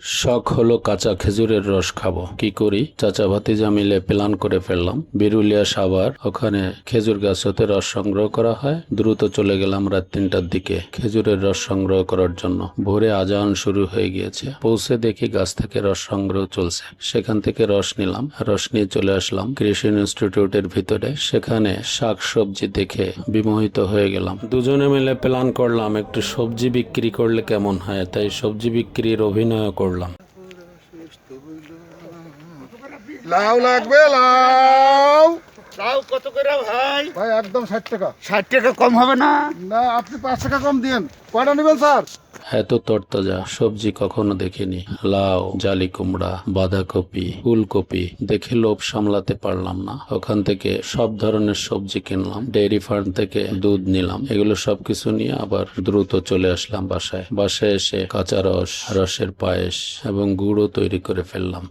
শখ হলো কাঁচা খেজুরের রস খাবো। কি করি? চাচা ভাতিজা মিলে প্ল্যান করে ফেললাম বিরুলিয়া সাভার, ওখানে খেজুর গাছ হতে রস সংগ্রহ করা হয়। দ্রুত চলে গেলাম রাত 3টার দিকে খেজুরের রস সংগ্রহ করার জন্য। ভোরে আজান শুরু হয়ে গিয়েছে। পৌঁছে দেখি গাছ থেকে রস সংগ্রহ চলছে। সেখান থেকে রস নিলাম। রস নিয়ে চলে আসলাম কৃষি ইনস্টিটিউটের ভিতরে। সেখানে শাক সবজি দেখে বিমোহিত হয়ে গেলাম। দুজনে মিলে প্ল্যান করলাম একটু সবজি বিক্রি করলে কেমন হয়, তাই সবজি বিক্রির অভিনয় করলাম। লাউ লাগবে, লাউ লাউ কত করে ভাই? ভাই একদম 60 টাকা। 60 টাকা কম হবে না? না, আপনি 5 টাকা কম দিন। কয়টা নেবেন স্যার? এত তরতাজা সবজি কখনো দেখিনি। লাউ, জালি কুমড়া, বাঁধাকপি, ফুলকপি দেখে লোভ সামলাতে পারলাম না। ওখান থেকে সব ধরনের সবজি কিনলাম। ডেইরি ফার্ম থেকে দুধ নিলাম। এগুলো সবকিছু নিয়ে আবার দ্রুত চলে আসলাম বাসায়। বাসায় এসে কাঁচা রস, রসের পায়েস এবং গুঁড়ো তৈরি করে ফেললাম।